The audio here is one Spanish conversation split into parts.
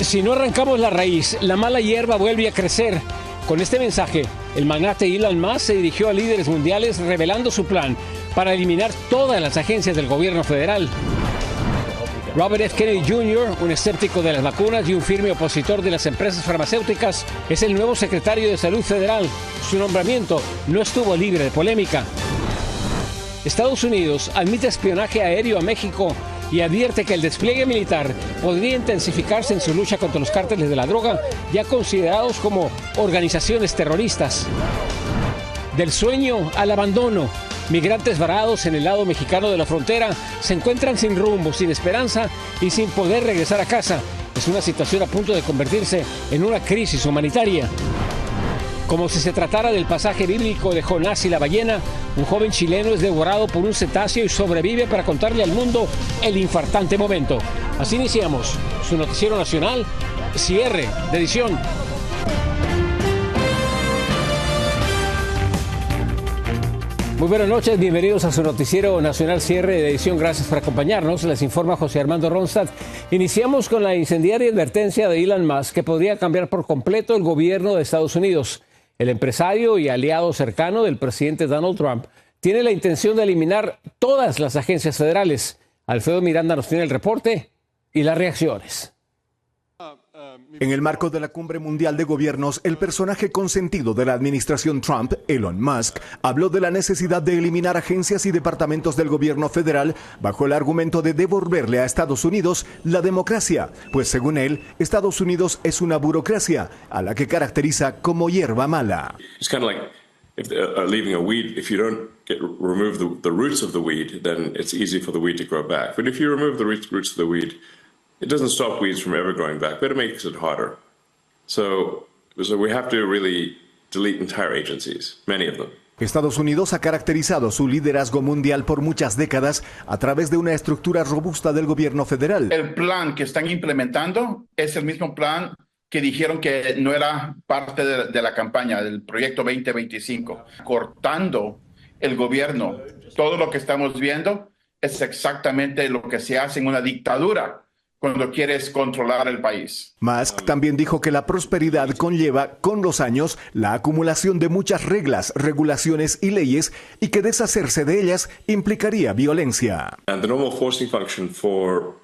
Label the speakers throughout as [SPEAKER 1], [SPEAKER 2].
[SPEAKER 1] Si no arrancamos la raíz, la mala hierba vuelve a crecer. Con este mensaje, el magnate Elon Musk se dirigió a líderes mundiales revelando su plan para eliminar todas las agencias del gobierno federal. Robert F. Kennedy Jr., un escéptico de las vacunas y un firme opositor de las empresas farmacéuticas, es el nuevo secretario de Salud Federal. Su nombramiento no estuvo libre de polémica. Estados Unidos admite espionaje aéreo a México y advierte que el despliegue militar podría intensificarse en su lucha contra los cárteles de la droga, ya considerados como organizaciones terroristas. Del sueño al abandono, migrantes varados en el lado mexicano de la frontera se encuentran sin rumbo, sin esperanza y sin poder regresar a casa. Es una situación a punto de convertirse en una crisis humanitaria. Como si se tratara del pasaje bíblico de Jonás y la ballena, un joven chileno es devorado por un cetáceo y sobrevive para contarle al mundo el infartante momento. Así iniciamos su noticiero nacional, cierre de edición. Muy buenas noches, bienvenidos a su noticiero nacional cierre de edición. Gracias por acompañarnos. Les informa José Armando Ronstadt. Iniciamos con la incendiaria advertencia de Elon Musk que podría cambiar por completo el gobierno de Estados Unidos. El empresario y aliado cercano del presidente Donald Trump tiene la intención de eliminar todas las agencias federales. Alfredo Miranda nos tiene el reporte y las reacciones.
[SPEAKER 2] En el marco de la Cumbre Mundial de Gobiernos, el personaje consentido de la administración Trump, Elon Musk, habló de la necesidad de eliminar agencias y departamentos del gobierno federal bajo el argumento de devolverle a Estados Unidos la democracia, pues según él, Estados Unidos es una burocracia a la que caracteriza como hierba mala.
[SPEAKER 3] It's kind of like leaving a weed. If you don't remove the roots of the weed, then it's easy for the weed to grow back. But if you remove the roots of the weed, it doesn't stop weeds from ever growing back, but it makes it harder. So we have to really delete entire agencies, many of them.
[SPEAKER 2] Estados Unidos ha caracterizado su liderazgo mundial por muchas décadas a través de una estructura robusta del gobierno federal.
[SPEAKER 4] El plan que están implementando es el mismo plan que dijeron que no era parte de la campaña del proyecto 2025, cortando el gobierno. Todo lo que estamos viendo es exactamente lo que se hace en una dictadura cuando quieres controlar el país.
[SPEAKER 2] Musk también dijo que la prosperidad conlleva, con los años, la acumulación de muchas reglas, regulaciones y leyes y que deshacerse de ellas implicaría violencia.
[SPEAKER 3] And the normal forcing function for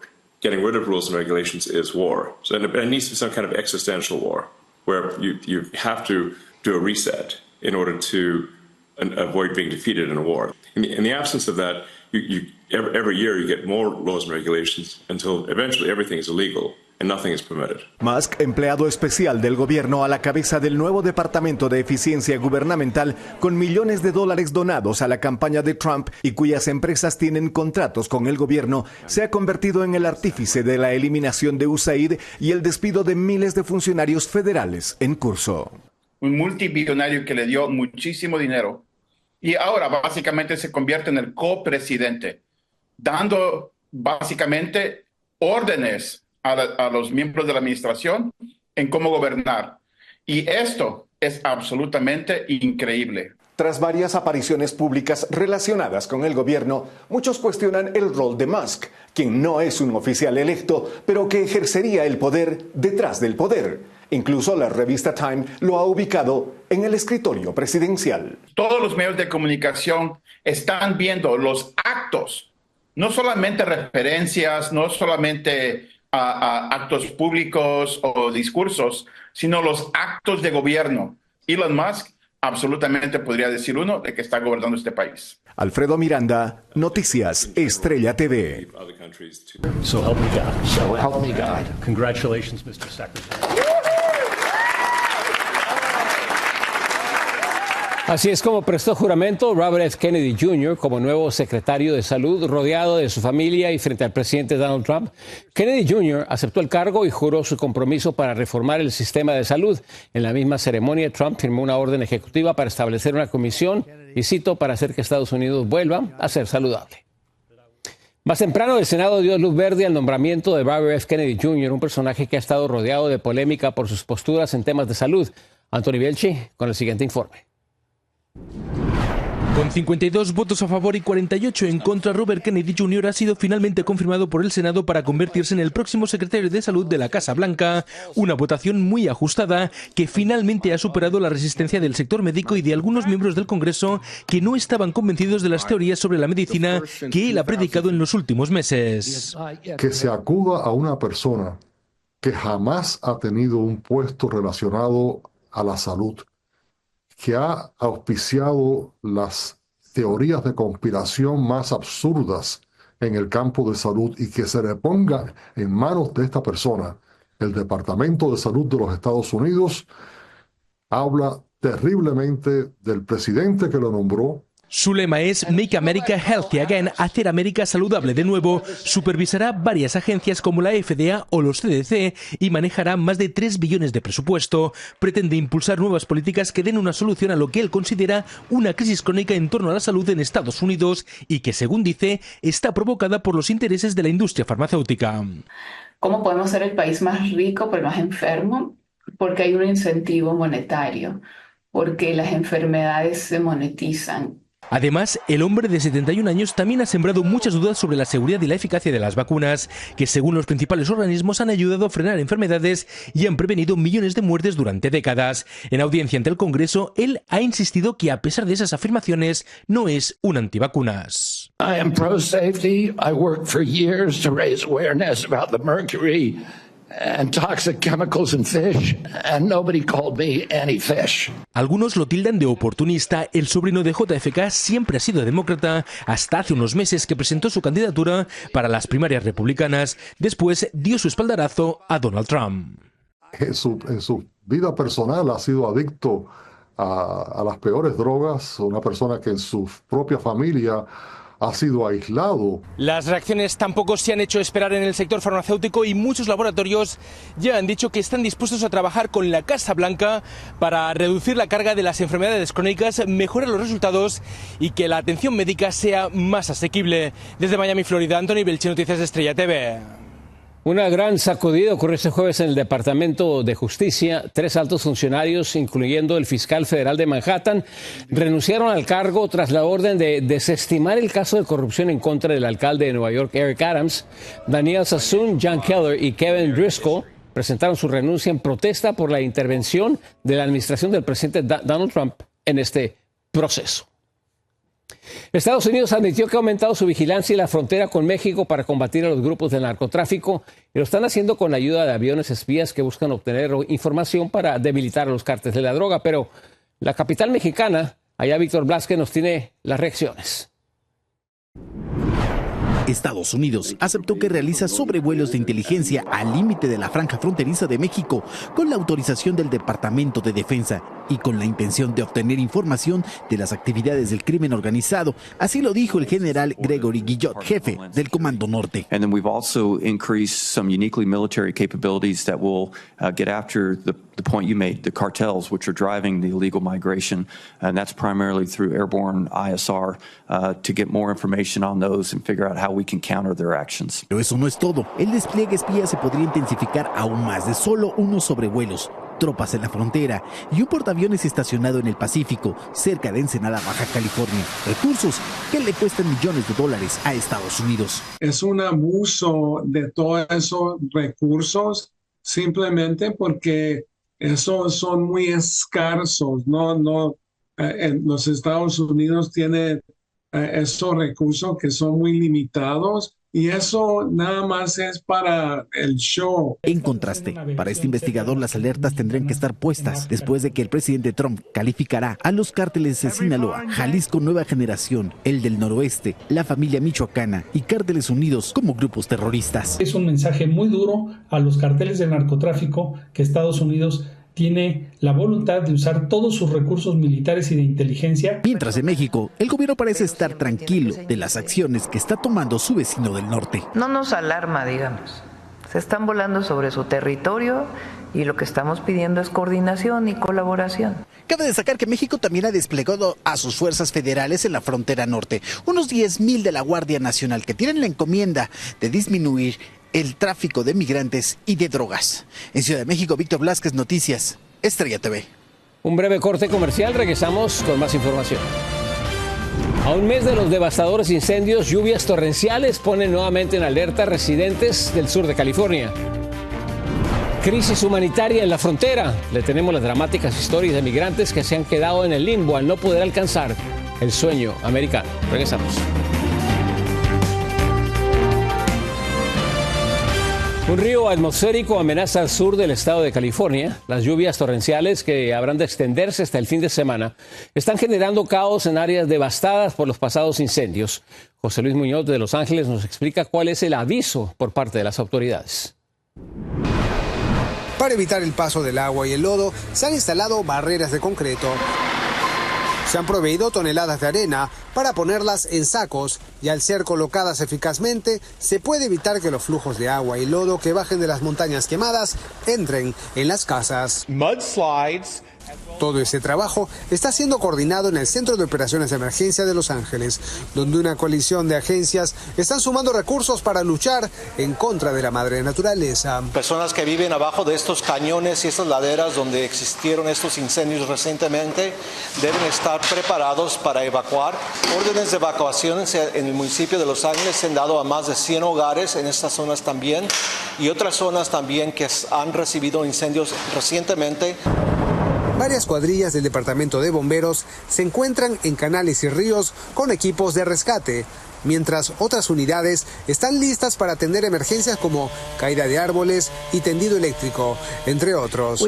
[SPEAKER 3] getting rid of rules and regulations is war. So it needs to be some kind of existential war, where you have to do a reset in order to avoid being defeated in a war. In the absence of that, every year you get more laws and regulations until eventually everything is illegal and nothing is permitted.
[SPEAKER 2] Musk, empleado especial del gobierno a la cabeza del nuevo Departamento de Eficiencia Gubernamental, con millones de dólares donados a la campaña de Trump y cuyas empresas tienen contratos con el gobierno, se ha convertido en el artífice de la eliminación de USAID y el despido de miles de funcionarios federales en curso.
[SPEAKER 4] Un multimillonario que le dio muchísimo dinero y ahora básicamente se convierte en el copresidente, dando básicamente órdenes a los miembros de la administración en cómo gobernar. Y esto es absolutamente increíble.
[SPEAKER 2] Tras varias apariciones públicas relacionadas con el gobierno, muchos cuestionan el rol de Musk, quien no es un oficial electo, pero que ejercería el poder detrás del poder. Incluso la revista Time lo ha ubicado en el escritorio presidencial.
[SPEAKER 4] Todos los medios de comunicación están viendo los actos, no solamente referencias, no solamente actos públicos o discursos, sino los actos de gobierno. Elon Musk absolutamente podría decir uno de que está gobernando este país.
[SPEAKER 2] Alfredo Miranda, Noticias Estrella TV.
[SPEAKER 5] So help me God. So help me God. Congratulations, Mr. Secretary.
[SPEAKER 1] Así es como prestó juramento Robert F. Kennedy Jr. como nuevo secretario de Salud, rodeado de su familia y frente al presidente Donald Trump. Kennedy Jr. aceptó el cargo y juró su compromiso para reformar el sistema de salud. En la misma ceremonia, Trump firmó una orden ejecutiva para establecer una comisión, y cito, para hacer que Estados Unidos vuelva a ser saludable. Más temprano, el Senado dio luz verde al nombramiento de Robert F. Kennedy Jr., un personaje que ha estado rodeado de polémica por sus posturas en temas de salud. Anthony Belchi con el siguiente informe.
[SPEAKER 6] Con 52 votos a favor y 48 en contra, Robert Kennedy Jr. ha sido finalmente confirmado por el Senado para convertirse en el próximo secretario de Salud de la Casa Blanca. Una votación muy ajustada que finalmente ha superado la resistencia del sector médico y de algunos miembros del Congreso que no estaban convencidos de las teorías sobre la medicina que él ha predicado en los últimos meses.
[SPEAKER 7] Que se acuda a una persona que jamás ha tenido un puesto relacionado a la salud, que ha auspiciado las teorías de conspiración más absurdas en el campo de salud y que se le ponga en manos de esta persona el Departamento de Salud de los Estados Unidos, habla terriblemente del presidente que lo nombró.
[SPEAKER 6] Su lema es Make America Healthy Again, hacer América saludable de nuevo. Supervisará varias agencias como la FDA o los CDC y manejará más de 3 billones de presupuesto. Pretende impulsar nuevas políticas que den una solución a lo que él considera una crisis crónica en torno a la salud en Estados Unidos y que, según dice, está provocada por los intereses de la industria farmacéutica.
[SPEAKER 8] ¿Cómo podemos ser el país más rico pero más enfermo? Porque hay un incentivo monetario, porque las enfermedades se monetizan.
[SPEAKER 6] Además, el hombre de 71 años también ha sembrado muchas dudas sobre la seguridad y la eficacia de las vacunas, que según los principales organismos han ayudado a frenar enfermedades y han prevenido millones de muertes durante décadas. En audiencia ante el Congreso, él ha insistido que a pesar de esas afirmaciones, no es un antivacunas.
[SPEAKER 9] I am pro-safety. I worked for years to raise awareness about the mercury and toxic chemicals in fish, and nobody called me anti-fish.
[SPEAKER 6] Algunos lo tildan de oportunista. El sobrino de JFK siempre ha sido demócrata hasta hace unos meses que presentó su candidatura para las primarias republicanas. Después dio su espaldarazo a Donald Trump.
[SPEAKER 7] En su vida personal ha sido adicto a las peores drogas, una persona que en su propia familia ha sido aislado.
[SPEAKER 6] Las reacciones tampoco se han hecho esperar en el sector farmacéutico y muchos laboratorios ya han dicho que están dispuestos a trabajar con la Casa Blanca para reducir la carga de las enfermedades crónicas, mejorar los resultados y que la atención médica sea más asequible. Desde Miami, Florida, Anthony Belchi, Noticias de Estrella TV.
[SPEAKER 1] Una gran sacudida ocurrió este jueves en el Departamento de Justicia. 3 altos funcionarios, incluyendo el fiscal federal de Manhattan, renunciaron al cargo tras la orden de desestimar el caso de corrupción en contra del alcalde de Nueva York, Eric Adams. Daniel Sassoon, John Keller y Kevin Driscoll presentaron su renuncia en protesta por la intervención de la administración del presidente Donald Trump en este proceso. Estados Unidos admitió que ha aumentado su vigilancia en la frontera con México para combatir a los grupos de narcotráfico y lo están haciendo con la ayuda de aviones espías que buscan obtener información para debilitar a los cárteles de la droga. Pero la capital mexicana, allá Víctor Blasquez, nos tiene las reacciones.
[SPEAKER 10] Estados Unidos aceptó que realiza sobrevuelos de inteligencia al límite de la franja fronteriza de México con la autorización del Departamento de Defensa y con la intención de obtener información de las actividades del crimen organizado. Así lo dijo el general Gregory Guillot, jefe del Comando Norte.
[SPEAKER 11] And then we've also increased some uniquely military capabilities that will get after the point you made, the cartels, which are driving the illegal migration, and that's primarily through airborne ISR to get more information on those and figure out how we can counter their actions.
[SPEAKER 10] Pero eso no es todo. El despliegue espía se podría intensificar aún más de solo unos sobrevuelos, tropas en la frontera y un portaaviones estacionado en el Pacífico, cerca de Ensenada, Baja California. Recursos que le cuestan millones de dólares a Estados Unidos.
[SPEAKER 12] Es un abuso de todos esos recursos simplemente porque esos son muy escasos. Los Estados Unidos tienen esos recursos que son muy limitados. Y eso nada más es para el show.
[SPEAKER 10] En contraste, para este investigador las alertas tendrán que estar puestas después de que el presidente Trump calificará a los cárteles de Sinaloa, Jalisco Nueva Generación, el del Noroeste, la familia michoacana y Cárteles Unidos como grupos terroristas.
[SPEAKER 13] Es un mensaje muy duro a los carteles del narcotráfico que Estados Unidos tiene la voluntad de usar todos sus recursos militares y de inteligencia.
[SPEAKER 10] Mientras en México, el gobierno parece estar tranquilo de las acciones que está tomando su vecino del norte.
[SPEAKER 14] No nos alarma, digamos. Se están volando sobre su territorio y lo que estamos pidiendo es coordinación y colaboración.
[SPEAKER 10] Cabe destacar que México también ha desplegado a sus fuerzas federales en la frontera norte, unos 10,000 de la Guardia Nacional que tienen la encomienda de disminuir el tráfico de migrantes y de drogas. En Ciudad de México, Víctor Blasquez, Noticias, Estrella TV.
[SPEAKER 1] Un breve corte comercial, regresamos con más información. A un mes de los devastadores incendios, lluvias torrenciales ponen nuevamente en alerta a residentes del sur de California. Crisis humanitaria en la frontera. Le tenemos las dramáticas historias de migrantes que se han quedado en el limbo al no poder alcanzar el sueño americano. Regresamos. Un río atmosférico amenaza al sur del estado de California. Las lluvias torrenciales, que habrán de extenderse hasta el fin de semana, están generando caos en áreas devastadas por los pasados incendios. José Luis Muñoz de Los Ángeles nos explica cuál es el aviso por parte de las autoridades.
[SPEAKER 15] Para evitar el paso del agua y el lodo, se han instalado barreras de concreto. Se han proveído toneladas de arena para ponerlas en sacos y al ser colocadas eficazmente se puede evitar que los flujos de agua y lodo que bajen de las montañas quemadas entren en las casas. Mudslides. Todo ese trabajo está siendo coordinado en el Centro de Operaciones de Emergencia de Los Ángeles, donde una coalición de agencias están sumando recursos para luchar en contra de la madre naturaleza.
[SPEAKER 16] Personas que viven abajo de estos cañones y estas laderas donde existieron estos incendios recientemente deben estar preparados para evacuar. Órdenes de evacuación en el municipio de Los Ángeles se han dado a más de 100 hogares en estas zonas también y otras zonas también que han recibido incendios recientemente.
[SPEAKER 15] Varias cuadrillas del Departamento de Bomberos se encuentran en canales y ríos con equipos de rescate, mientras otras unidades están listas para atender emergencias como caída de árboles y tendido eléctrico, entre otros.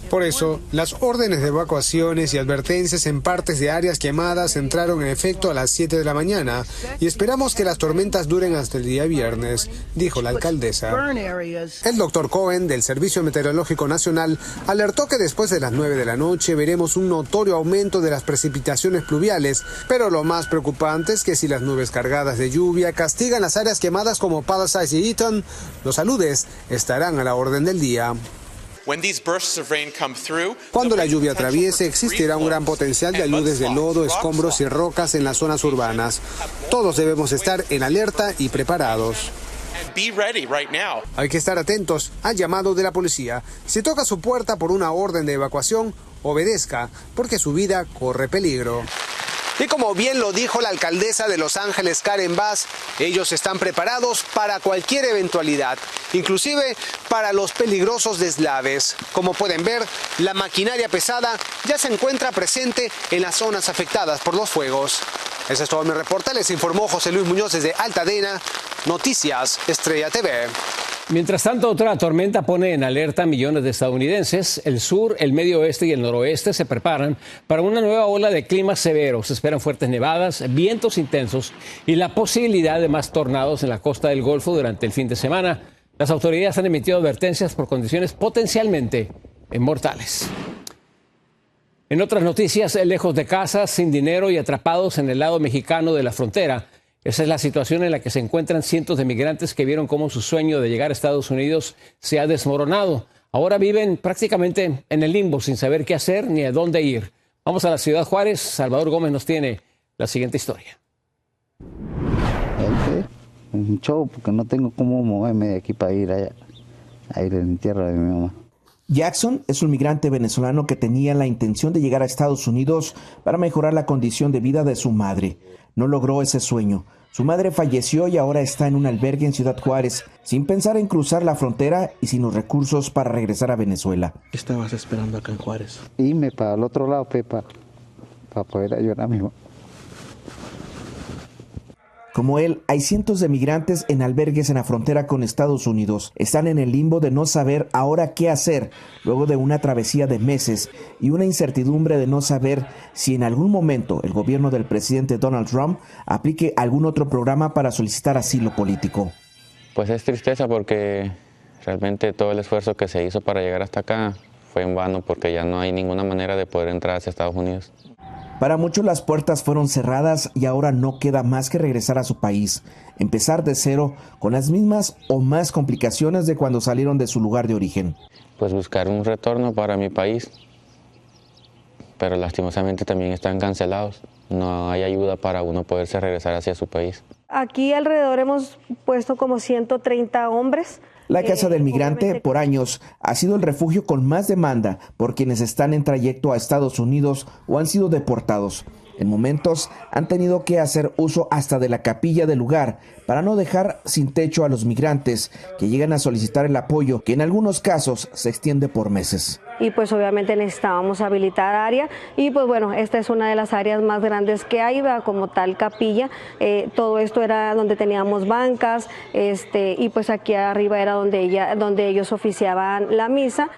[SPEAKER 15] Por eso, las órdenes de evacuaciones y advertencias en partes de áreas quemadas entraron en efecto a las 7 de la mañana y esperamos que las tormentas duren hasta el día viernes, dijo la alcaldesa. El doctor Cohen, del Servicio Meteorológico Nacional, alertó que después de las 9 de la noche veremos un notorio aumento de las precipitaciones pluviales, pero lo más preocupante es que si las nubes cargadas de lluvia castigan las áreas quemadas como Palisades y Eaton, los aludes estarán a la orden del día. Cuando la lluvia atraviese, existirá un gran potencial de aludes de lodo, escombros y rocas en las zonas urbanas. Todos debemos estar en alerta y preparados. Hay que estar atentos al llamado de la policía. Si toca su puerta por una orden de evacuación, obedezca, porque su vida corre peligro. Y como bien lo dijo la alcaldesa de Los Ángeles, Karen Bass, ellos están preparados para cualquier eventualidad, inclusive para los peligrosos deslaves. Como pueden ver, la maquinaria pesada ya se encuentra presente en las zonas afectadas por los fuegos. Ese es todo mi reporte, les informó José Luis Muñoz desde Altadena, Noticias Estrella TV.
[SPEAKER 1] Mientras tanto, otra tormenta pone en alerta a millones de estadounidenses. El sur, el medio oeste y el noroeste se preparan para una nueva ola de clima severo. Se esperan fuertes nevadas, vientos intensos y la posibilidad de más tornados en la costa del Golfo durante el fin de semana. Las autoridades han emitido advertencias por condiciones potencialmente mortales. En otras noticias, lejos de casa, sin dinero y atrapados en el lado mexicano de la frontera. Esa es la situación en la que se encuentran cientos de migrantes que vieron cómo su sueño de llegar a Estados Unidos se ha desmoronado. Ahora viven prácticamente en el limbo, sin saber qué hacer ni a dónde ir. Vamos a la Ciudad Juárez. Salvador Gómez nos tiene la siguiente historia.
[SPEAKER 17] Un show, porque no tengo cómo moverme de aquí para ir allá, a ir en tierra de mi mamá.
[SPEAKER 18] Jackson es un migrante venezolano que tenía la intención de llegar a Estados Unidos para mejorar la condición de vida de su madre. No logró ese sueño. Su madre falleció y ahora está en un albergue en Ciudad Juárez, sin pensar en cruzar la frontera y sin los recursos para regresar a Venezuela.
[SPEAKER 17] ¿Qué estabas esperando acá en Juárez? Irme para el otro lado, para poder ayudar a mi mamá.
[SPEAKER 18] Como él, hay cientos de migrantes en albergues en la frontera con Estados Unidos. Están en el limbo de no saber ahora qué hacer, luego de una travesía de meses y una incertidumbre de no saber si en algún momento el gobierno del presidente Donald Trump aplique algún otro programa para solicitar asilo político.
[SPEAKER 19] Pues es tristeza porque realmente todo el esfuerzo que se hizo para llegar hasta acá fue en vano porque ya no hay ninguna manera de poder entrar hacia Estados Unidos.
[SPEAKER 18] Para muchos las puertas fueron cerradas y ahora no queda más que regresar a su país, empezar de cero con las mismas o más complicaciones de cuando salieron de su lugar de origen.
[SPEAKER 19] Pues buscar un retorno para mi país, pero lastimosamente también están cancelados. No hay ayuda para uno poderse regresar hacia su país.
[SPEAKER 20] Aquí alrededor hemos puesto como 130 hombres.
[SPEAKER 18] La Casa del Migrante, por años, ha sido el refugio con más demanda por quienes están en trayecto a Estados Unidos o han sido deportados. En momentos han tenido que hacer uso hasta de la capilla del lugar para no dejar sin techo a los migrantes que llegan a solicitar el apoyo, que en algunos casos se extiende por meses.
[SPEAKER 20] Y pues obviamente necesitábamos habilitar área y pues bueno, esta es una de las áreas más grandes que hay, como tal capilla. Todo esto era donde teníamos bancas y pues aquí arriba era donde ellos oficiaban la misa.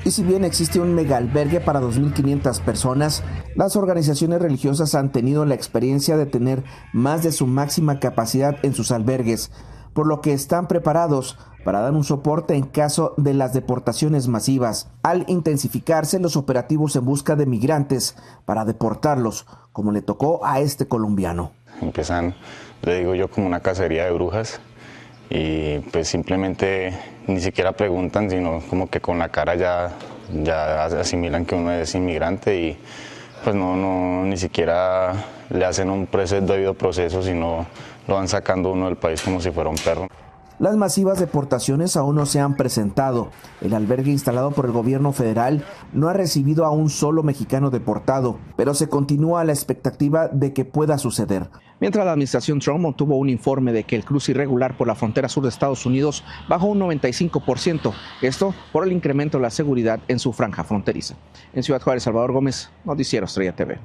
[SPEAKER 18] Y si bien existe un mega albergue para 2.500 personas, las organizaciones religiosas han tenido la experiencia de tener más de su máxima capacidad en sus albergues, por lo que están preparados para dar un soporte en caso de las deportaciones masivas, al intensificarse los operativos en busca de migrantes para deportarlos, como le tocó a este colombiano.
[SPEAKER 21] Empiezan, le digo yo, como una cacería de brujas. Y pues simplemente ni siquiera preguntan, sino como que con la cara ya asimilan que uno es inmigrante y pues no ni siquiera le hacen un debido proceso, sino lo van sacando uno del país como si fuera un perro.
[SPEAKER 18] Las masivas deportaciones aún no se han presentado. El albergue instalado por el gobierno federal no ha recibido a un solo mexicano deportado, pero se continúa la expectativa de que pueda suceder. Mientras la administración Trump obtuvo un informe de que el cruce irregular por la frontera sur de Estados Unidos bajó un 95%, esto por el incremento de la seguridad en su franja fronteriza. En Ciudad Juárez, Salvador Gómez, Noticiero Estrella TV.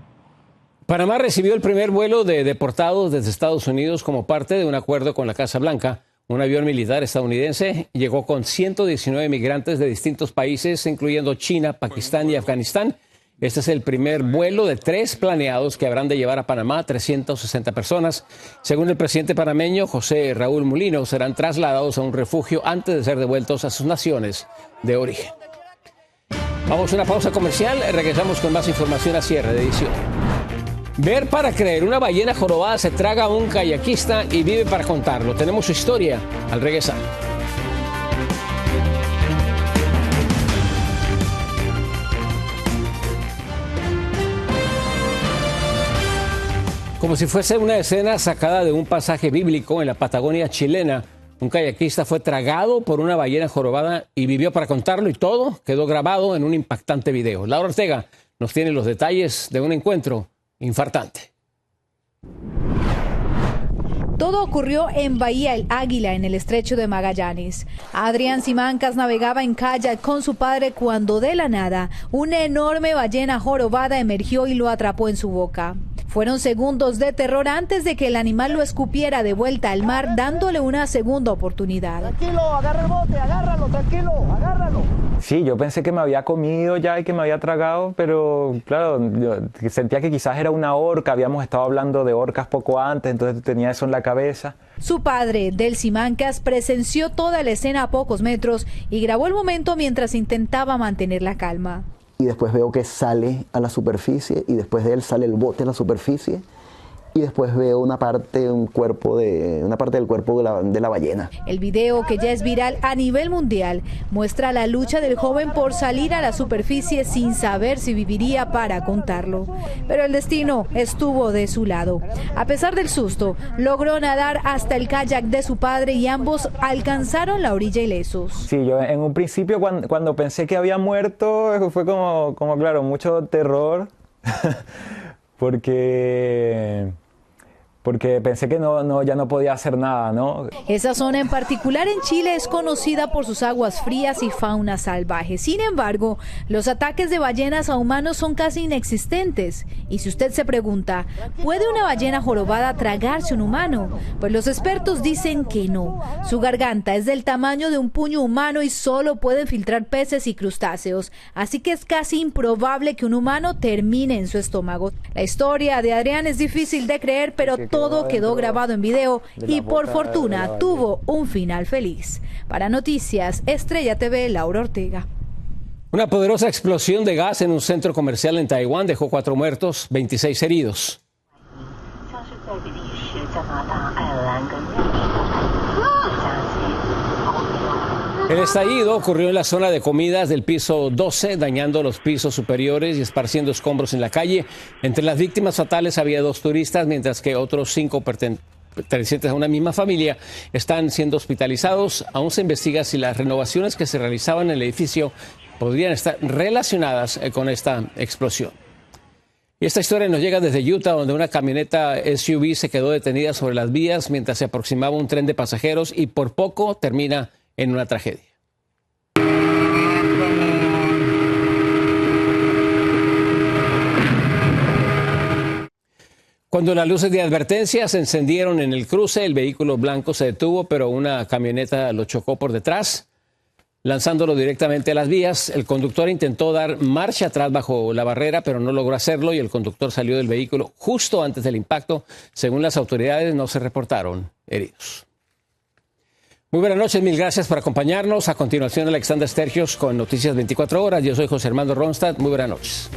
[SPEAKER 1] Panamá recibió el primer vuelo de deportados desde Estados Unidos como parte de un acuerdo con la Casa Blanca. Un avión militar estadounidense llegó con 119 migrantes de distintos países, incluyendo China, Pakistán y Afganistán. Este es el primer vuelo de 3 planeados que habrán de llevar a Panamá a 360 personas. Según el presidente panameño, José Raúl Mulino, serán trasladados a un refugio antes de ser devueltos a sus naciones de origen. Vamos a una pausa comercial. Regresamos con más información a cierre de edición. Ver para creer, una ballena jorobada se traga a un kayakista y vive para contarlo. Tenemos su historia al regresar. Como si fuese una escena sacada de un pasaje bíblico en la Patagonia chilena, un kayakista fue tragado por una ballena jorobada y vivió para contarlo, y todo quedó grabado en un impactante video. Laura Ortega nos tiene los detalles de un encuentro infartante.
[SPEAKER 22] Todo ocurrió en Bahía El Águila, en el estrecho de Magallanes. Adrián Simancas navegaba en kayak con su padre cuando de la nada una enorme ballena jorobada emergió y lo atrapó en su boca. Fueron segundos de terror antes de que el animal lo escupiera de vuelta al mar, dándole una segunda oportunidad.
[SPEAKER 23] Tranquilo, agarra el bote, agárralo, tranquilo, agárralo. Sí, yo pensé que me había comido ya y que me había tragado, pero claro, yo sentía que quizás era una orca. Habíamos estado hablando de orcas poco antes, entonces tenía eso en la cabeza.
[SPEAKER 22] Su padre, Del Simancas, presenció toda la escena a pocos metros y grabó el momento mientras intentaba mantener la calma.
[SPEAKER 24] Y después veo que sale a la superficie y después de él sale el bote a la superficie y después veo una parte del cuerpo de la ballena.
[SPEAKER 22] El video, que ya es viral a nivel mundial, muestra la lucha del joven por salir a la superficie sin saber si viviría para contarlo. Pero el destino estuvo de su lado. A pesar del susto, logró nadar hasta el kayak de su padre y ambos alcanzaron la orilla ilesos.
[SPEAKER 23] Sí, yo en un principio cuando pensé que había muerto fue como claro, mucho terror porque pensé que ya no podía hacer nada, ¿no?
[SPEAKER 22] Esa zona en particular en Chile es conocida por sus aguas frías y fauna salvaje. Sin embargo, los ataques de ballenas a humanos son casi inexistentes. Y si usted se pregunta, ¿puede una ballena jorobada tragarse un humano? Pues los expertos dicen que no. Su garganta es del tamaño de un puño humano y solo pueden filtrar peces y crustáceos. Así que es casi improbable que un humano termine en su estómago. La historia de Adrián es difícil de creer, pero todo quedó grabado en video y por fortuna tuvo un final feliz. Para Noticias Estrella TV, Laura Ortega.
[SPEAKER 1] Una poderosa explosión de gas en un centro comercial en Taiwán dejó 4 muertos, 26 heridos. El estallido ocurrió en la zona de comidas del piso 12, dañando los pisos superiores y esparciendo escombros en la calle. Entre las víctimas fatales había 2 turistas, mientras que otros 5 pertenecientes a una misma familia están siendo hospitalizados. Aún se investiga si las renovaciones que se realizaban en el edificio podrían estar relacionadas con esta explosión. Y esta historia nos llega desde Utah, donde una camioneta SUV se quedó detenida sobre las vías mientras se aproximaba un tren de pasajeros y por poco termina en una tragedia. Cuando las luces de advertencia se encendieron en el cruce, el vehículo blanco se detuvo, pero una camioneta lo chocó por detrás, lanzándolo directamente a las vías. El conductor intentó dar marcha atrás bajo la barrera, pero no logró hacerlo y el conductor salió del vehículo justo antes del impacto. Según las autoridades, no se reportaron heridos. Muy buenas noches, mil gracias por acompañarnos. A continuación, Alexandra Stergios con Noticias 24 Horas. Yo soy José Armando Ronstadt. Muy buenas noches.